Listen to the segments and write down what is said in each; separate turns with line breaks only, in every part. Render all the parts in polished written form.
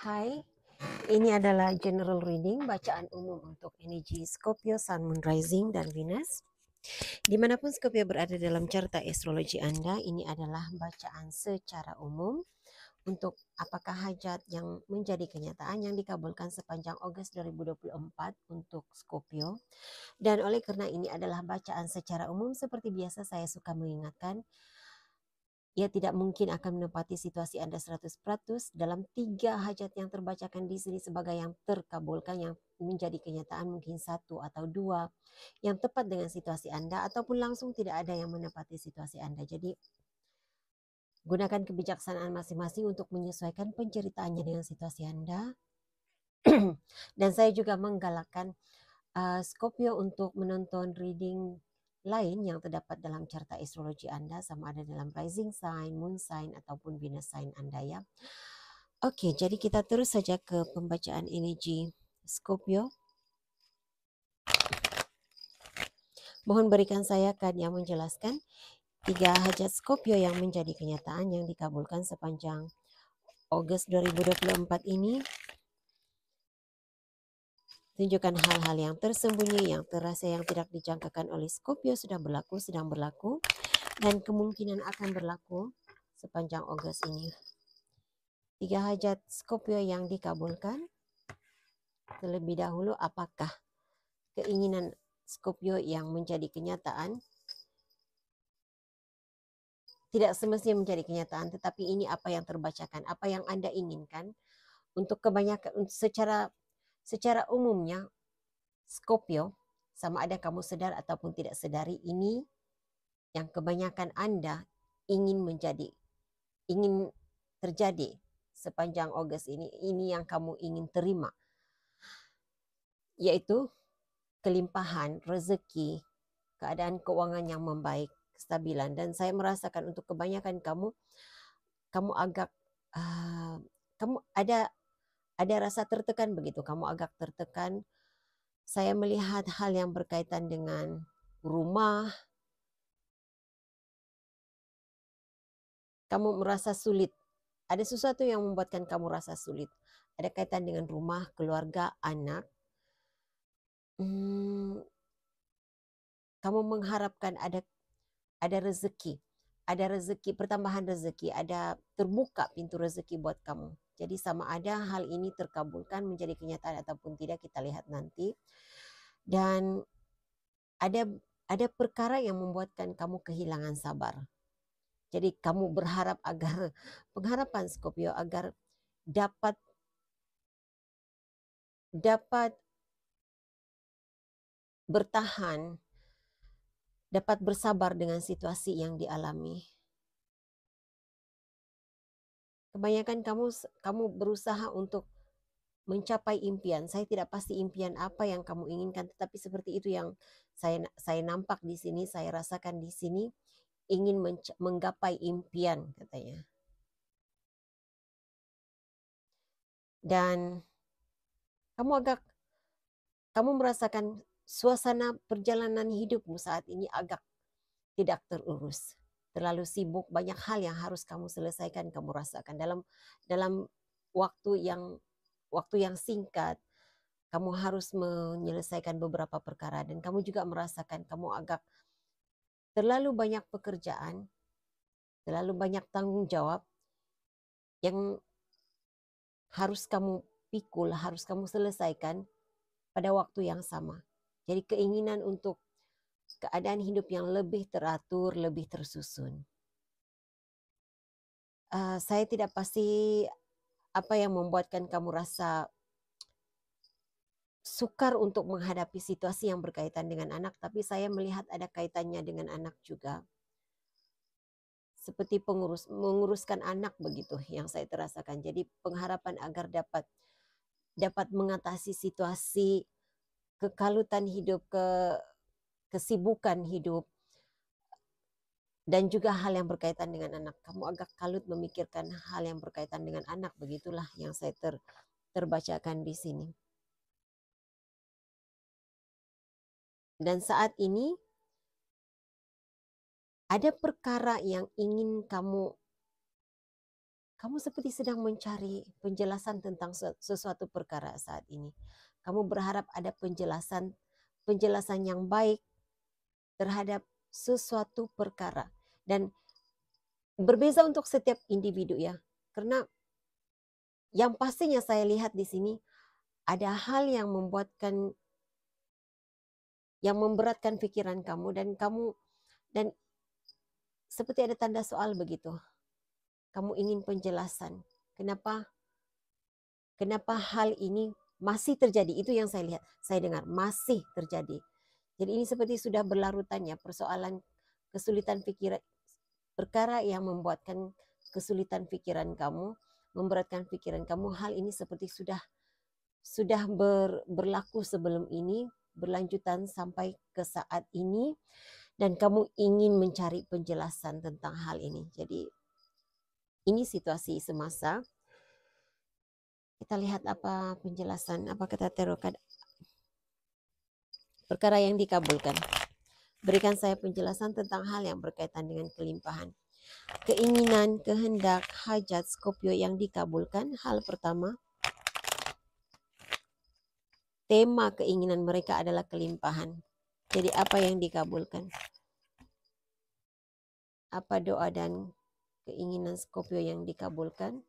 Hai, ini adalah general reading, bacaan umum untuk energi Scorpio, Sun, Moon, Rising, dan Venus. Dimanapun Scorpio berada dalam carta astrologi Anda, ini adalah bacaan secara umum untuk apakah hajat yang menjadi kenyataan yang dikabulkan sepanjang Agustus 2024 untuk Scorpio. Dan oleh karena ini adalah bacaan secara umum, seperti biasa saya suka mengingatkan, ia tidak mungkin akan menepati situasi Anda 100% dalam 3 hajat yang terbacakan di sini sebagai yang terkabulkan, yang menjadi kenyataan mungkin 1 atau 2 yang tepat dengan situasi Anda, ataupun langsung tidak ada yang menepati situasi Anda. Jadi gunakan kebijaksanaan masing-masing untuk menyesuaikan penceritaannya dengan situasi Anda. Dan saya juga menggalakkan Scorpio untuk menonton reading lain yang terdapat dalam carta astrologi Anda, sama ada dalam rising sign, moon sign, ataupun Venus sign Anda ya. Oke, jadi kita terus saja ke pembacaan energi Scorpio. Mohon berikan saya kad yang menjelaskan 3 hajat Scorpio yang menjadi kenyataan yang dikabulkan sepanjang Agustus 2024 ini. Tunjukkan hal-hal yang tersembunyi, yang terasa, yang tidak dijangkakan oleh Scorpio sudah berlaku, sedang berlaku, dan kemungkinan akan berlaku sepanjang Agustus ini. 3 hajat Scorpio yang dikabulkan. Terlebih dahulu, apakah keinginan Scorpio yang menjadi kenyataan? Tidak semestinya menjadi kenyataan, tetapi ini apa yang terbacakan, apa yang Anda inginkan. Untuk kebanyakan, secara umumnya, Scorpio, sama ada kamu sadar ataupun tidak sadari, ini yang kebanyakan Anda ingin terjadi sepanjang Agustus ini yang kamu ingin terima, yaitu kelimpahan, rezeki, keadaan keuangan yang membaik, kestabilan. Dan saya merasakan untuk kebanyakan kamu agak kamu ada rasa tertekan begitu, kamu agak tertekan. Saya melihat hal yang berkaitan dengan rumah. Kamu merasa sulit. Ada sesuatu yang membuatkan kamu rasa sulit. Ada kaitan dengan rumah, keluarga, anak. Kamu mengharapkan ada rezeki. Ada rezeki, pertambahan rezeki. Ada terbuka pintu rezeki buat kamu. Jadi sama ada hal ini terkabulkan menjadi kenyataan ataupun tidak, kita lihat nanti. Dan ada perkara yang membuatkan kamu kehilangan sabar. Jadi kamu berharap agar pengharapan Scorpio agar dapat bertahan, dapat bersabar dengan situasi yang dialami. Kebanyakan kamu berusaha untuk mencapai impian. Saya tidak pasti impian apa yang kamu inginkan, tetapi seperti itu yang saya nampak di sini, saya rasakan di sini, ingin menggapai impian katanya. Dan kamu merasakan suasana perjalanan hidupmu saat ini agak tidak terurus, terlalu sibuk, banyak hal yang harus kamu selesaikan, kamu rasakan dalam waktu yang singkat. Kamu harus menyelesaikan beberapa perkara, dan kamu juga merasakan kamu agak terlalu banyak pekerjaan, terlalu banyak tanggung jawab yang harus kamu pikul, harus kamu selesaikan pada waktu yang sama. Jadi keinginan untuk keadaan hidup yang lebih teratur, lebih tersusun. Saya tidak pasti apa yang membuatkan kamu rasa sukar untuk menghadapi situasi yang berkaitan dengan anak, tapi saya melihat ada kaitannya dengan anak juga. Seperti menguruskan anak begitu yang saya terasakan. Jadi pengharapan agar dapat mengatasi situasi kekalutan hidup, kesibukan hidup, dan juga hal yang berkaitan dengan anak. Kamu agak kalut memikirkan hal yang berkaitan dengan anak, begitulah yang saya terbacakan di sini. Dan saat ini ada perkara yang ingin kamu Kamu seperti sedang mencari penjelasan tentang sesuatu perkara saat ini. Kamu berharap ada penjelasan yang baik terhadap sesuatu perkara. Dan berbeza untuk setiap individu ya. Karena yang pastinya saya lihat di sini ada hal yang memberatkan pikiran kamu dan seperti ada tanda soal begitu. Kamu ingin penjelasan. Kenapa hal ini masih terjadi? Itu yang saya lihat, saya dengar masih terjadi. Jadi ini seperti sudah berlarutannya persoalan kesulitan pikiran, perkara yang membuatkan kesulitan pikiran kamu, memberatkan pikiran kamu. Hal ini seperti sudah berlaku sebelum ini, berlanjutan sampai ke saat ini, dan kamu ingin mencari penjelasan tentang hal ini. Jadi ini situasi semasa. Kita lihat apa penjelasan, apa kata tarot. Perkara yang dikabulkan. Berikan saya penjelasan tentang hal yang berkaitan dengan kelimpahan. Keinginan, kehendak, hajat Scorpio yang dikabulkan. Hal pertama, tema keinginan mereka adalah kelimpahan. Jadi apa yang dikabulkan? Apa doa dan keinginan Scorpio yang dikabulkan?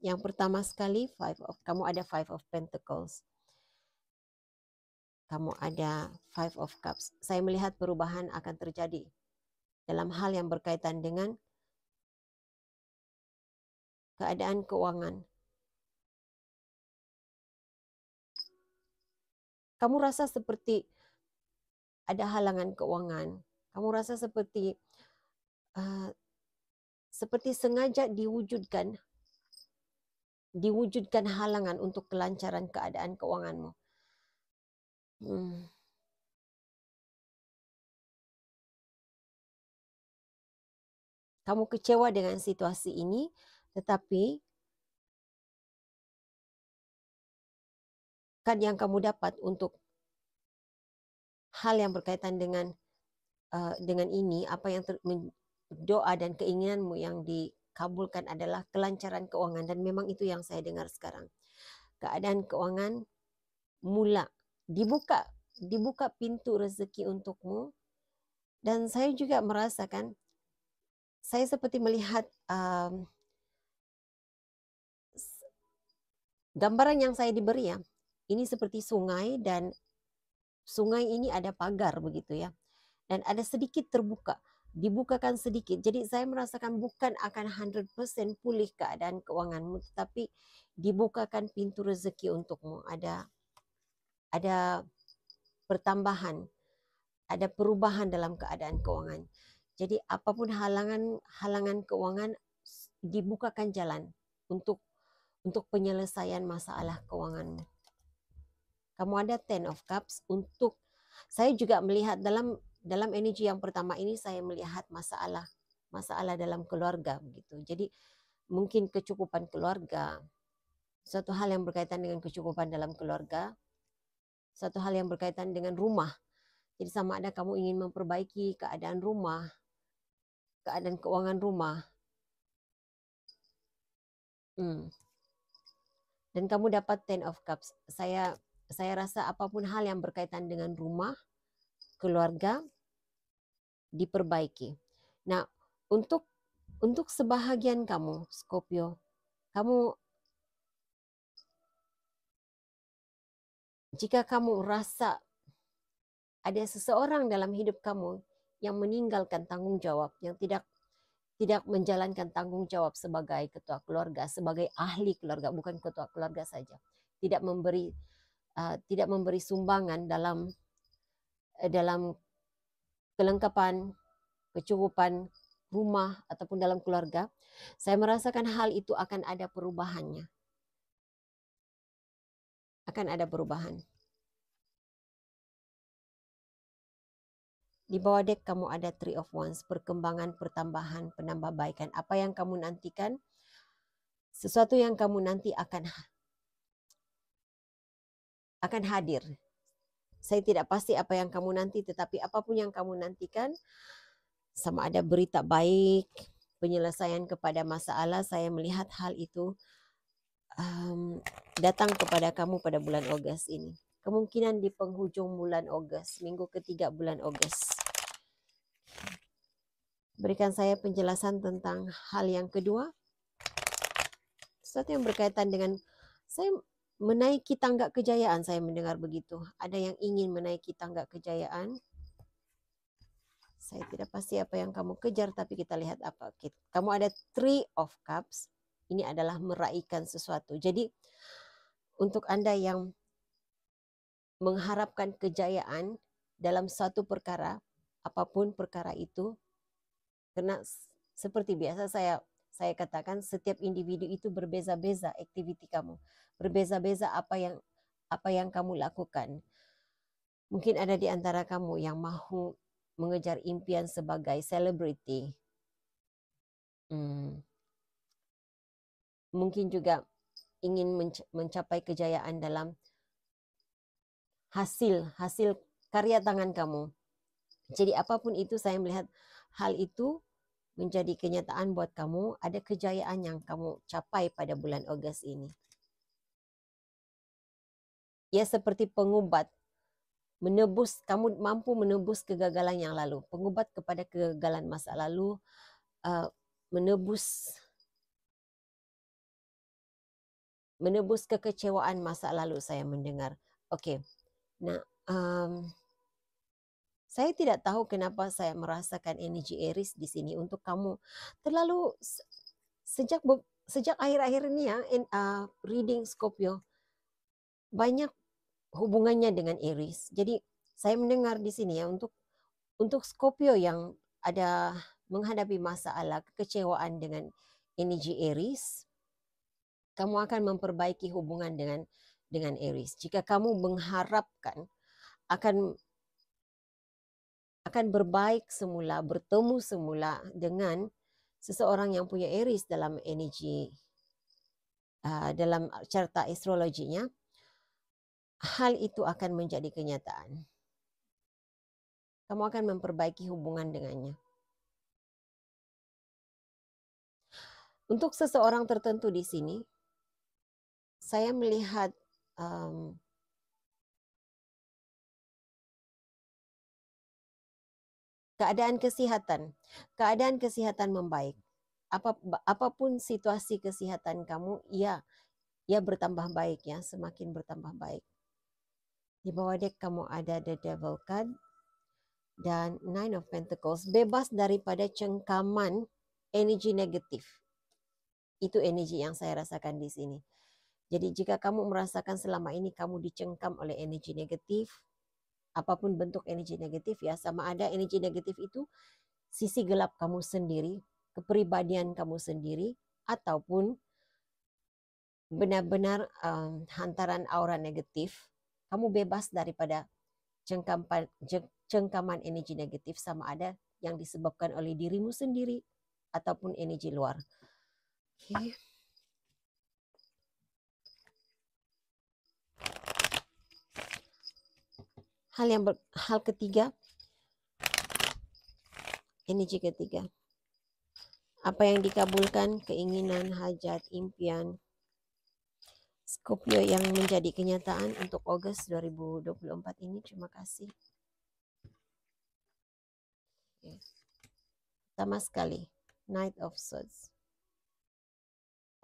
Yang pertama sekali, kamu ada Five of Pentacles. Kamu ada Five of Cups. Saya melihat perubahan akan terjadi dalam hal yang berkaitan dengan keadaan keuangan. Kamu rasa seperti ada halangan keuangan. Kamu rasa seperti sengaja diwujudkan halangan untuk kelancaran keadaan keuanganmu. Kamu kecewa dengan situasi ini, tetapi kan yang kamu dapat untuk hal yang berkaitan dengan ini, apa yang doa dan keinginanmu yang dikabulkan adalah kelancaran keuangan, dan memang itu yang saya dengar sekarang. Keadaan keuangan mula dibuka pintu rezeki untukmu, dan saya juga merasakan, saya seperti melihat gambaran yang saya diberi ya, ini seperti sungai, dan sungai ini ada pagar begitu ya, dan ada sedikit terbuka, dibukakan sedikit. Jadi saya merasakan bukan akan 100% pulih keadaan keuanganmu, tetapi dibukakan pintu rezeki untukmu. Ada pertambahan, ada perubahan dalam keadaan keuangan. Jadi apapun halangan keuangan, dibukakan jalan untuk penyelesaian masalah keuanganmu. Kamu ada Ten of Cups. Untuk saya juga melihat dalam energi yang pertama ini, saya melihat masalah dalam keluarga begitu. Jadi mungkin kecukupan keluarga, suatu hal yang berkaitan dengan kecukupan dalam keluarga, suatu hal yang berkaitan dengan rumah. Jadi sama ada kamu ingin memperbaiki keadaan rumah, keadaan keuangan rumah. Dan kamu dapat Ten of Cups. Saya rasa apapun hal yang berkaitan dengan rumah, keluarga, diperbaiki. Nah, untuk sebahagian kamu, Scorpio, jika kamu rasa ada seseorang dalam hidup kamu yang meninggalkan tanggung jawab, yang tidak menjalankan tanggung jawab sebagai ketua keluarga, sebagai ahli keluarga, bukan ketua keluarga saja, tidak memberi sumbangan dalam kelengkapan, kecukupan rumah ataupun dalam keluarga, saya merasakan hal itu akan ada perubahannya. Akan ada perubahan. Di bawah dek kamu ada Three of Wands, perkembangan, pertambahan, penambahbaikan. Apa yang kamu nantikan, sesuatu yang kamu nanti akan hadir. Saya tidak pasti apa yang kamu nanti, tetapi apapun yang kamu nantikan, sama ada berita baik, penyelesaian kepada masalah, saya melihat hal itu datang kepada kamu pada bulan Ogos ini. Kemungkinan di penghujung bulan Ogos, minggu ketiga bulan Ogos. Berikan saya penjelasan tentang hal yang kedua. Sesuatu yang berkaitan dengan saya menaiki tangga kejayaan, saya mendengar begitu. Ada yang ingin menaiki tangga kejayaan. Saya tidak pasti apa yang kamu kejar, tapi kita lihat apa. Kamu ada Three of Cups. Ini adalah meraihkan sesuatu. Jadi untuk Anda yang mengharapkan kejayaan dalam suatu perkara, apapun perkara itu, karena seperti biasa saya katakan, setiap individu itu berbeza-beza aktiviti kamu, berbeza-beza apa yang kamu lakukan. Mungkin ada di antara kamu yang mahu mengejar impian sebagai selebriti. Mungkin juga ingin mencapai kejayaan dalam hasil karya tangan kamu. Jadi apapun itu, saya melihat hal itu menjadi kenyataan buat kamu. Ada kejayaan yang kamu capai pada bulan Ogos ini. Ya, seperti pengubat, kamu mampu menebus kegagalan yang lalu, pengubat kepada kegagalan masa lalu, menebus kekecewaan masa lalu, saya mendengar. Oke. Nah, saya tidak tahu kenapa saya merasakan energi Aries di sini untuk kamu. Terlalu sejak akhir-akhir ini ya, reading Scorpio banyak hubungannya dengan Aries. Jadi saya mendengar di sini ya, untuk Scorpio yang ada menghadapi masalah kekecewaan dengan energi Aries, kamu akan memperbaiki hubungan dengan Aries. Jika kamu mengharapkan akan berbaik semula, bertemu semula dengan seseorang yang punya Aries dalam energi, dalam carta astrologinya, hal itu akan menjadi kenyataan. Kamu akan memperbaiki hubungan dengannya. Untuk seseorang tertentu di sini, saya melihat keadaan kesehatan membaik. Apapun situasi kesehatan kamu, ya bertambah baik ya, semakin bertambah baik. Di bawah deck kamu ada The Devil card dan Nine of Pentacles. Bebas daripada cengkaman energi negatif. Itu energi yang saya rasakan di sini. Jadi jika kamu merasakan selama ini kamu dicengkam oleh energi negatif, apapun bentuk energi negatif ya, sama ada energi negatif itu sisi gelap kamu sendiri, kepribadian kamu sendiri, ataupun benar-benar hantaran aura negatif, kamu bebas daripada cengkaman energi negatif, sama ada yang disebabkan oleh dirimu sendiri ataupun energi luar. Okay. Hal ketiga, energi ketiga. Apa yang dikabulkan, keinginan, hajat, impian Scorpio yang menjadi kenyataan untuk Ogos 2024 ini. Terima kasih. Okay. Pertama sekali, Knight of Swords.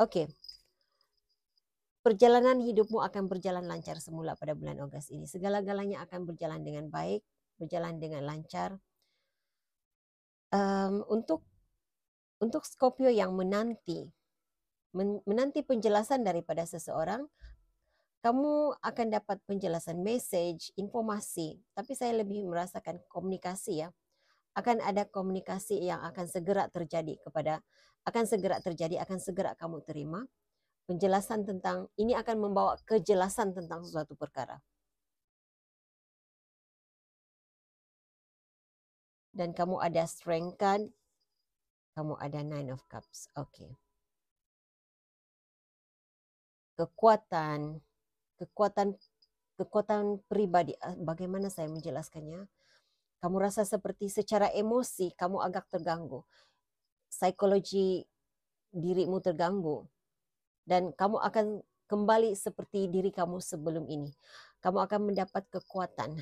Oke. Perjalanan hidupmu akan berjalan lancar semula pada bulan Ogos ini. Segala-galanya akan berjalan dengan baik, berjalan dengan lancar. Untuk Scorpio yang menanti penjelasan daripada seseorang, kamu akan dapat penjelasan, message, informasi. Tapi saya lebih merasakan komunikasi ya. Akan ada komunikasi yang akan segera terjadi, akan segera kamu terima. Penjelasan tentang, ini akan membawa kejelasan tentang suatu perkara. Dan kamu ada Strength card, kamu ada Nine of Cups. Oke. Kekuatan pribadi, bagaimana saya menjelaskannya? Kamu rasa seperti secara emosi kamu agak terganggu. psikologi dirimu terganggu dan kamu akan kembali seperti diri kamu sebelum ini. Kamu akan mendapat kekuatan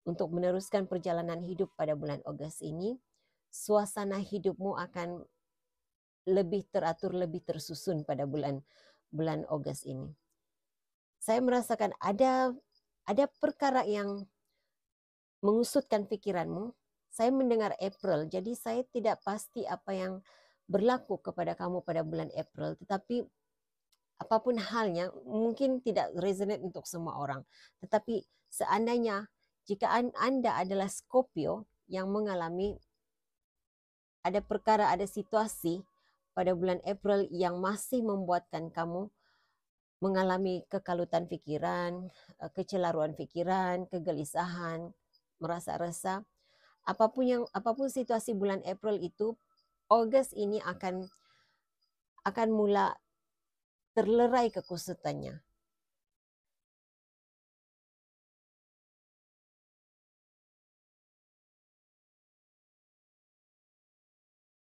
untuk meneruskan perjalanan hidup pada bulan Ogos ini. Suasana hidupmu akan lebih teratur, lebih tersusun pada bulan Ogos ini. Saya merasakan ada perkara yang mengusutkan pikiranmu. Saya mendengar April, jadi saya tidak pasti apa yang berlaku kepada kamu pada bulan April, tetapi apapun halnya mungkin tidak resonate untuk semua orang. Tetapi seandainya jika Anda adalah Scorpio yang mengalami ada perkara, ada situasi pada bulan April yang masih membuatkan kamu mengalami kekalutan pikiran, kecelaruan pikiran, kegelisahan, merasa resah, apapun situasi bulan April itu, Ogos ini akan mula terlerai kekusutannya.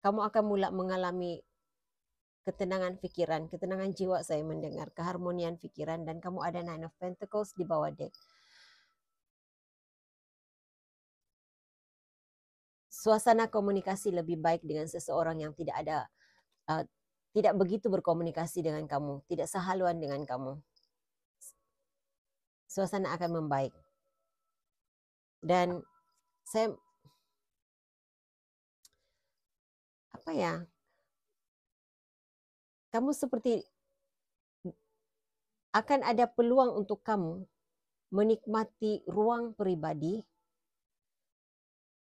Kamu akan mula mengalami ketenangan pikiran, ketenangan jiwa, saya mendengar, keharmonian pikiran, dan kamu ada Nine of Pentacles di bawah deck. Suasana komunikasi lebih baik dengan seseorang yang tidak begitu berkomunikasi dengan kamu, tidak sehaluan dengan kamu. Suasana akan membaik. Dan saya kamu seperti akan ada peluang untuk kamu menikmati ruang pribadi,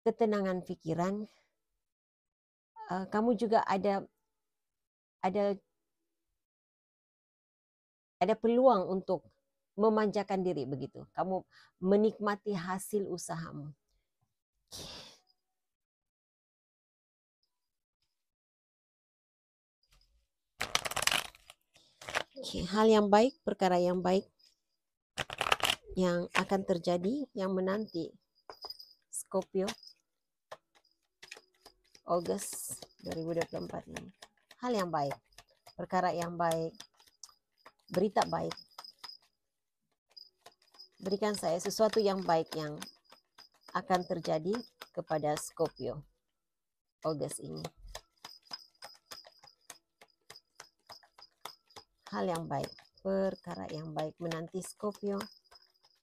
ketenangan pikiran. Kamu juga ada peluang untuk memanjakan diri begitu. Kamu menikmati hasil usahamu. Hal yang baik, perkara yang baik yang akan terjadi, yang menanti Scorpio Ogos 2024 ini. Hal yang baik, perkara yang baik, berita baik. Berikan saya sesuatu yang baik yang akan terjadi kepada Scorpio Ogos ini. Hal yang baik, perkara yang baik menanti Scorpio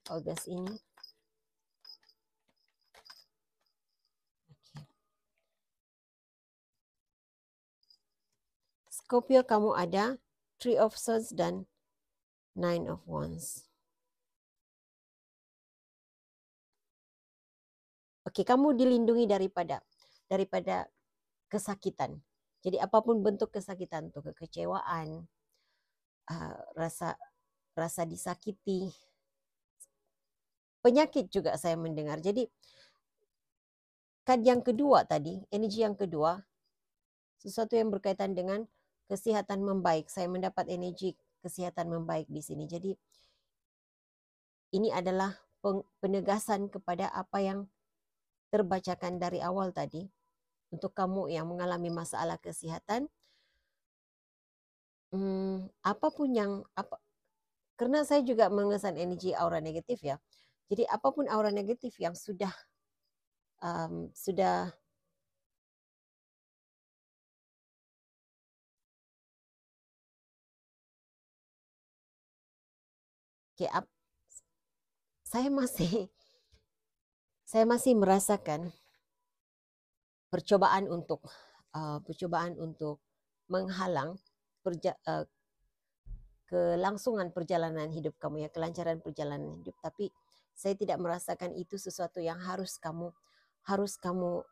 Ogos ini. Scorpio, kamu ada Three of Swords dan Nine of Wands. Kamu dilindungi daripada kesakitan. Jadi apapun bentuk kesakitan, tuh kekecewaan, rasa disakiti, penyakit juga saya mendengar. Jadi kad yang kedua tadi, energi yang kedua, sesuatu yang berkaitan dengan kesehatan membaik. Saya mendapat energi kesehatan membaik di sini. Jadi ini adalah penegasan kepada apa yang terbacakan dari awal tadi. Untuk kamu yang mengalami masalah kesehatan, karena saya juga mengesan energi aura negatif ya. Jadi apapun aura negatif yang sudah saya masih merasakan percobaan untuk menghalang kelangsungan perjalanan hidup kamu ya, kelancaran perjalanan hidup. Tapi saya tidak merasakan itu sesuatu yang harus kamu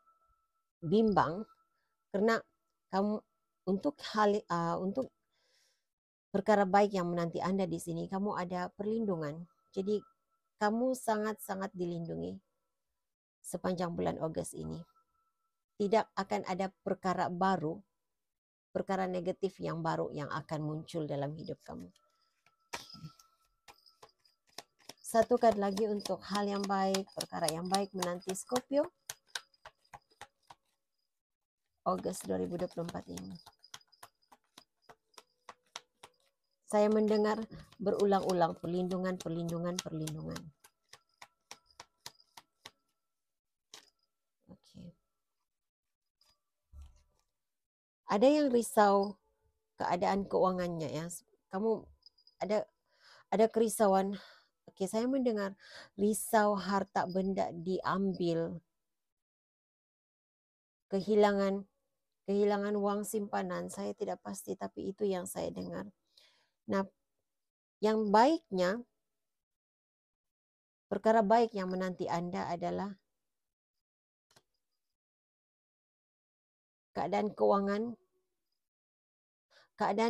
bimbang, karena kamu untuk perkara baik yang menanti Anda di sini, kamu ada perlindungan. Jadi kamu sangat-sangat dilindungi sepanjang bulan Ogos ini. Tidak akan ada perkara baru, perkara negatif yang baru yang akan muncul dalam hidup kamu. Satu kad lagi untuk hal yang baik, perkara yang baik menanti Scorpio. Agustus 2024 ini. Saya mendengar berulang-ulang perlindungan, perlindungan, perlindungan. Oke. Ada yang risau keadaan keuangannya ya. Kamu ada kerisauan. Oke, saya mendengar risau harta benda diambil. Kehilangan uang simpanan, saya tidak pasti, tapi itu yang saya dengar. Nah, yang baiknya, perkara baik yang menanti Anda adalah keadaan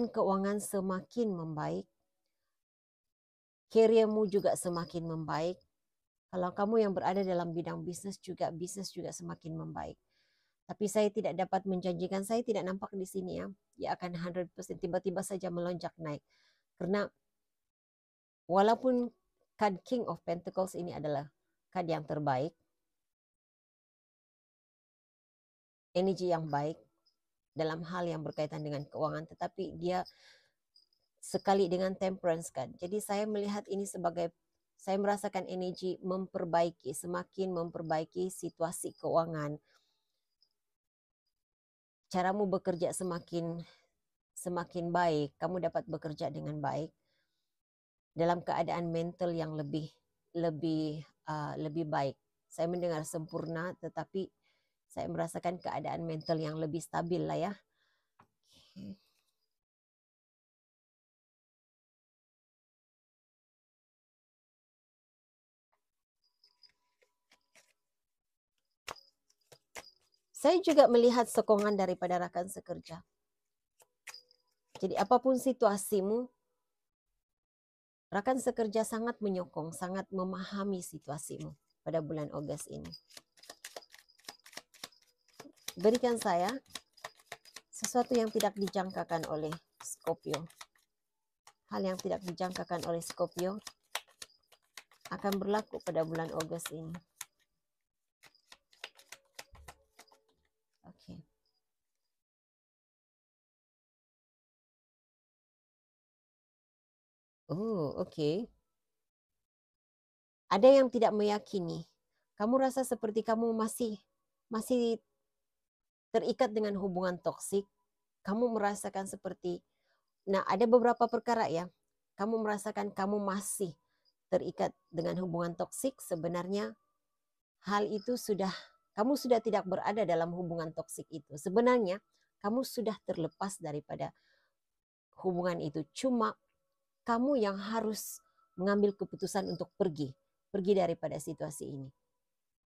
keuangan semakin membaik, career-mu juga semakin membaik. Kalau kamu yang berada dalam bidang bisnis juga semakin membaik. Tapi saya tidak dapat menjanjikan, saya tidak nampak di sini ya, dia akan 100% tiba-tiba saja melonjak naik. Karena walaupun card King of Pentacles ini adalah card yang terbaik, energi yang baik dalam hal yang berkaitan dengan keuangan, tetapi dia sekali dengan Temperance card. Jadi saya melihat ini sebagai, saya merasakan energi memperbaiki, semakin memperbaiki situasi keuangan. Caramu bekerja semakin baik, kamu dapat bekerja dengan baik dalam keadaan mental yang lebih baik. Saya mendengar sempurna, tetapi saya merasakan keadaan mental yang lebih stabil lah ya. Okay. Saya juga melihat sokongan daripada rekan sekerja. Jadi apapun situasimu, rekan sekerja sangat menyokong, sangat memahami situasimu pada bulan Agustus ini. Berikan saya sesuatu yang tidak dijangkakan oleh Scorpio. Hal yang tidak dijangkakan oleh Scorpio akan berlaku pada bulan Agustus ini. Oke. Oh, oke. Ada yang tidak meyakini. Kamu rasa seperti kamu masih terikat dengan hubungan toksik. Kamu merasakan seperti, nah ada beberapa perkara ya. Kamu merasakan kamu masih terikat dengan hubungan toksik. Sebenarnya hal itu kamu sudah tidak berada dalam hubungan toksik itu. Sebenarnya kamu sudah terlepas daripada hubungan itu. Cuma kamu yang harus mengambil keputusan untuk pergi daripada situasi ini.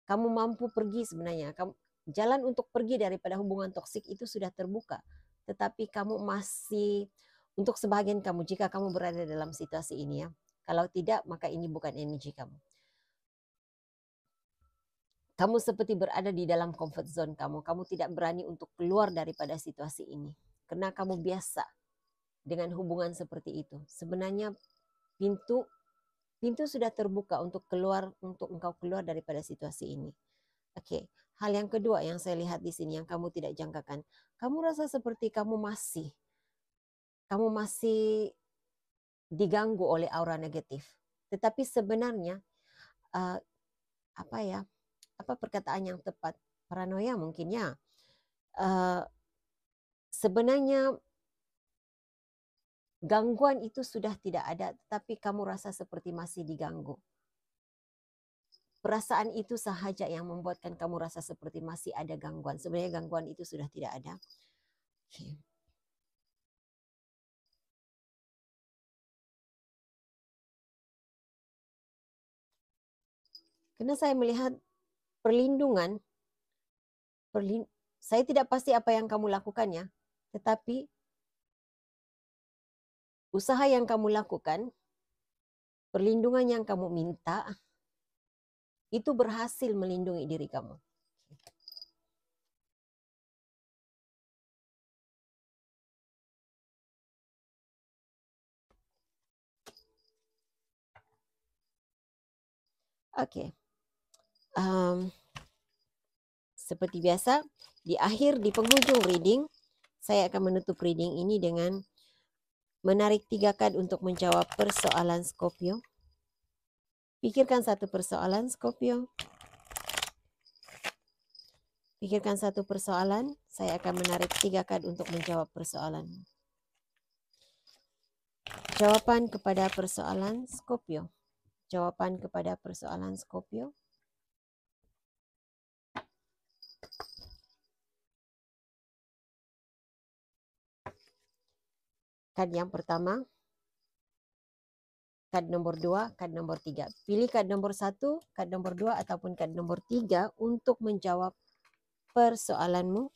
Kamu mampu pergi sebenarnya. Jalan untuk pergi daripada hubungan toksik itu sudah terbuka. Tetapi kamu masih, untuk sebagian kamu, jika kamu berada dalam situasi ini ya. Kalau tidak, maka ini bukan energi kamu. Kamu seperti berada di dalam comfort zone kamu. Kamu tidak berani untuk keluar daripada situasi ini. Karena kamu biasa dengan hubungan seperti itu. Sebenarnya pintu sudah terbuka untuk engkau keluar daripada situasi ini. Oke, hal yang kedua yang saya lihat di sini yang kamu tidak jangkakan, kamu rasa seperti kamu masih diganggu oleh aura negatif. Tetapi sebenarnya apa perkataan yang tepat? Paranoia mungkin ya. Sebenarnya gangguan itu sudah tidak ada, tetapi kamu rasa seperti masih diganggu. Perasaan itu sahaja yang membuatkan kamu rasa seperti masih ada gangguan. Sebenarnya gangguan itu sudah tidak ada. Okay. Karena saya melihat perlindungan, saya tidak pasti apa yang kamu lakukan ya, tetapi usaha yang kamu lakukan, perlindungan yang kamu minta, itu berhasil melindungi diri kamu. Oke. Seperti biasa, di penghujung reading, saya akan menutup reading ini dengan menarik 3 kad untuk menjawab persoalan Scorpio. Pikirkan satu persoalan Scorpio. Pikirkan satu persoalan, saya akan menarik 3 kad untuk menjawab persoalan. Jawaban kepada persoalan Scorpio. Jawaban kepada persoalan Scorpio. Kad yang pertama, kad nomor 2, kad nomor 3. Pilih kad nomor 1, kad nomor 2, ataupun kad nomor 3 untuk menjawab persoalanmu.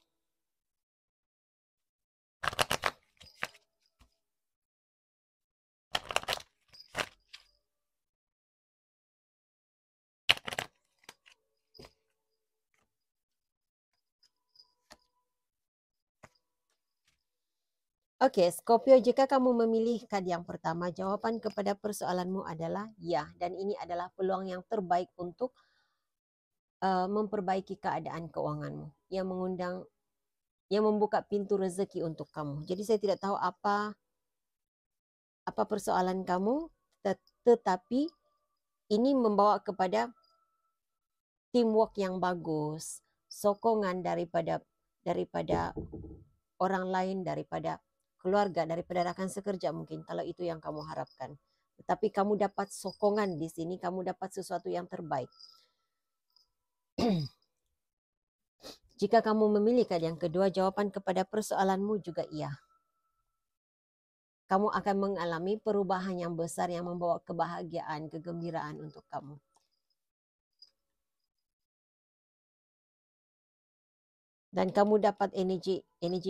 Oke, Scorpio, jika kamu memilih kad yang pertama, jawaban kepada persoalanmu adalah ya. Dan ini adalah peluang yang terbaik untuk memperbaiki keadaan keuanganmu. Yang membuka pintu rezeki untuk kamu. Jadi saya tidak tahu apa persoalan kamu, tetapi ini membawa kepada teamwork yang bagus, sokongan daripada orang lain, daripada keluarga, daripada rekan sekerja mungkin, kalau itu yang kamu harapkan. Tetapi kamu dapat sokongan di sini, kamu dapat sesuatu yang terbaik. Jika kamu memilih kad yang kedua, jawaban kepada persoalanmu juga iya. Kamu akan mengalami perubahan yang besar yang membawa kebahagiaan, kegembiraan untuk kamu. Dan kamu dapat energi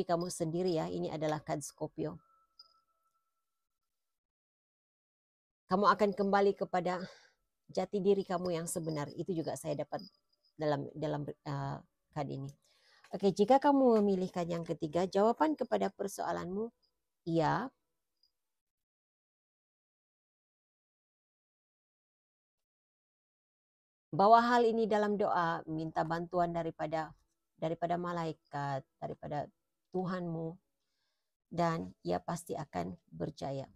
kamu sendiri ya. Ini adalah kad Scorpio. Kamu akan kembali kepada jati diri kamu yang sebenar. Itu juga saya dapat dalam kad ini. Oke, jika kamu memilih kad yang ketiga, jawaban kepada persoalanmu iya. Bawa hal ini dalam doa, minta bantuan daripada malaikat, daripada Tuhanmu, dan ia pasti akan berjaya.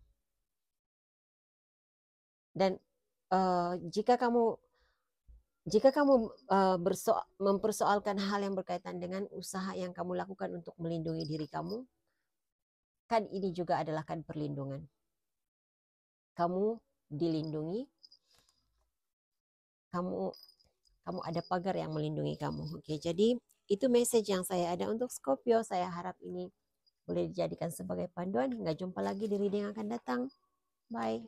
Dan jika kamu mempersoalkan hal yang berkaitan dengan usaha yang kamu lakukan untuk melindungi diri kamu, kad ini juga adalah kad perlindungan. Kamu dilindungi, kamu ada pagar yang melindungi kamu. Oke, jadi itu message yang saya ada untuk Scorpio. Saya harap ini boleh dijadikan sebagai panduan. Hingga jumpa lagi di reading yang akan datang. Bye.